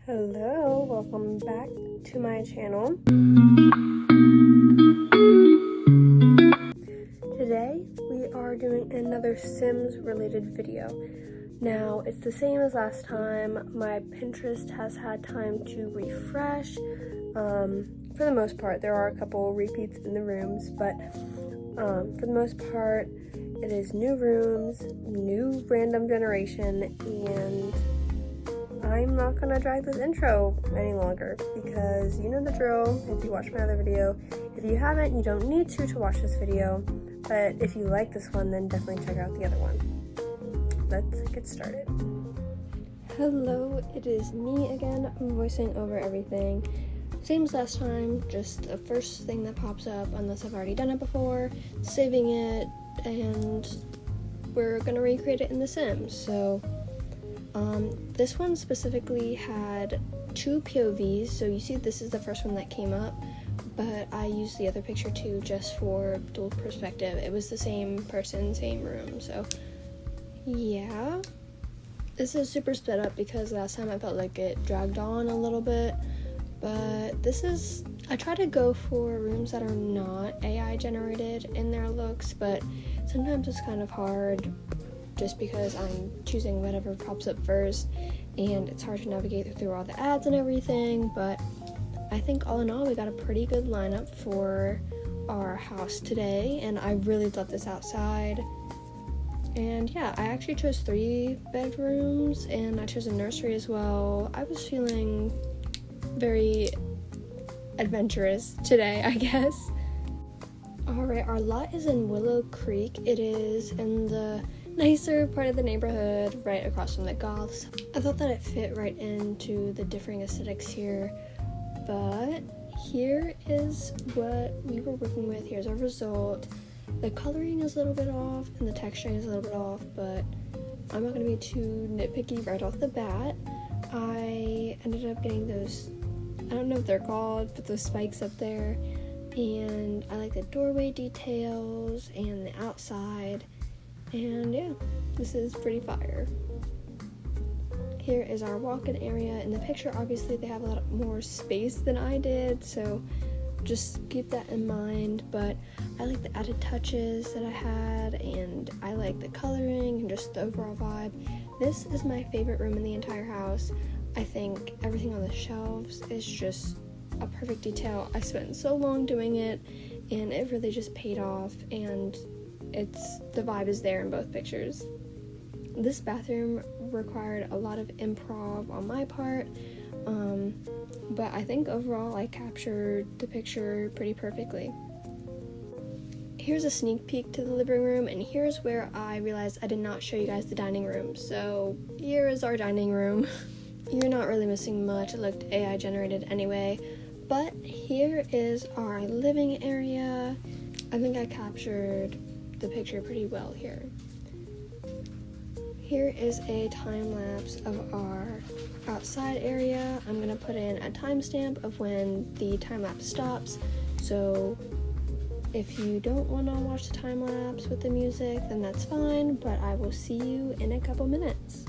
Hello, welcome back to my channel. Today we are doing another Sims related video. Now it's the same as last time. My Pinterest has had time to refresh. For the most part, there are a couple repeats in the rooms, but for the most part it is new rooms, new random generation, and I'm not gonna drag this intro any longer because you know the drill if you watch my other video. If you haven't, you don't need to watch this video, but if you like this one, then definitely check out the other one. Let's get started. Hello, it is me again. I'm voicing over everything. Same as last time, just the first thing that pops up, unless I've already done it before, saving it, and we're gonna recreate it in The Sims. So this one specifically had two POVs, so you see this is the first one that came up, but I used the other picture too just for dual perspective. It was the same person, same room, so yeah. This is super sped up because last time I felt like it dragged on a little bit, but I try to go for rooms that are not AI generated in their looks, but sometimes it's kind of hard just because I'm choosing whatever pops up first and it's hard to navigate through all the ads and everything. But I think all in all we got a pretty good lineup for our house today, and I really love this outside. And yeah, I actually chose 3 bedrooms and I chose a nursery as well. I was feeling very adventurous today, I guess. Alright, our lot is in Willow Creek. It is in the nicer part of the neighborhood, right across from the Goths. I thought that it fit right into the differing aesthetics here, but here is what we were working with. Here's our result. The coloring is a little bit off and the texturing is a little bit off, but I'm not going to be too nitpicky right off the bat. I ended up getting those, I don't know what they're called, but those spikes up there, and I like the doorway details and the outside. And yeah, this is pretty fire. Here is our walk-in area. In the picture, obviously, they have a lot more space than I did, so just keep that in mind. But I like the added touches that I had, and I like the coloring and just the overall vibe. This is my favorite room in the entire house. I think everything on the shelves is just a perfect detail. I spent so long doing it, and it really just paid off, and the vibe is there in both pictures. This bathroom required a lot of improv on my part, but I think overall I captured the picture pretty perfectly. Here's a sneak peek to the living room, and here's where I realized I did not show you guys the dining room. So here is our dining room. You're not really missing much. It looked AI generated anyway, but here is our living area. I think I captured the picture pretty well here. Here is a time lapse of our outside area. I'm gonna put in a timestamp of when the time lapse stops, so if you don't want to watch the time lapse with the music, then that's fine, but I will see you in a couple minutes.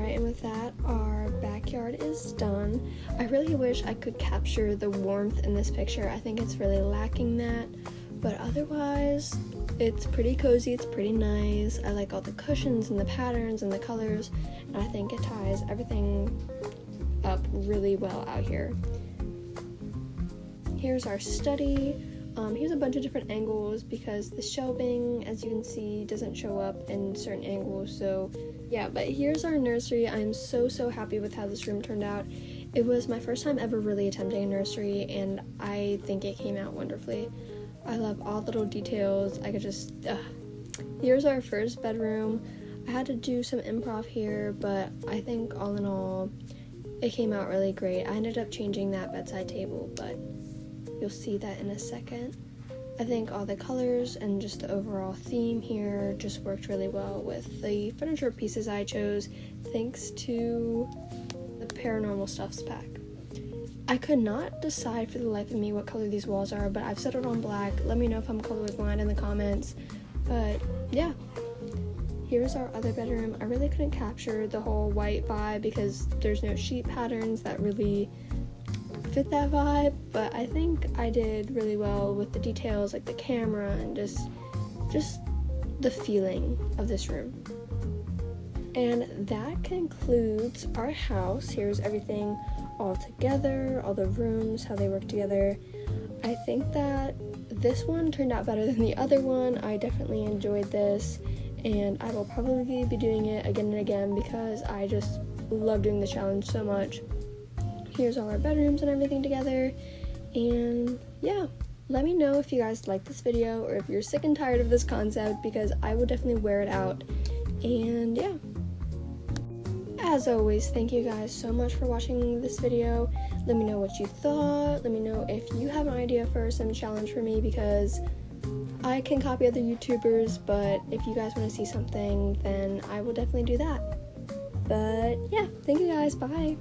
And with that, our backyard is done. I really wish I could capture the warmth in this picture. I think it's really lacking that, but otherwise it's pretty cozy, it's pretty nice. I like all the cushions and the patterns and the colors, and I think it ties everything up really well out here. Here's our study. Here's a bunch of different angles because the shelving, as you can see, doesn't show up in certain angles, so yeah. But here's our nursery. I'm so happy with how this room turned out. It was my first time ever really attempting a nursery, and I think it came out wonderfully. I love all the little details. I could just Here's our first bedroom. I had to do some improv here, but I think all in all it came out really great. I ended up changing that bedside table, but you'll see that in a second. I think all the colors and just the overall theme here just worked really well with the furniture pieces I chose, thanks to the Paranormal Stuffs pack. I could not decide for the life of me what color these walls are, but I've settled on black. Let me know if I'm colorblind in the comments. But yeah, here's our other bedroom. I really couldn't capture the whole white vibe because there's no sheet patterns that really fit that vibe, but I think I did really well with the details, like the camera and just the feeling of this room. And that concludes our house. Here's everything all together, all the rooms, how they work together. I think that this one turned out better than the other one. I definitely enjoyed this, and I will probably be doing it again and again because I just love doing the challenge so much. Here's all our bedrooms and everything together, and yeah, let me know if you guys like this video or if you're sick and tired of this concept, because I will definitely wear it out. And yeah, as always, thank you guys so much for watching this video. Let me know what you thought. Let me know if you have an idea for some challenge for me, because I can copy other YouTubers, but if you guys want to see something, then I will definitely do that. But yeah, thank you guys, bye.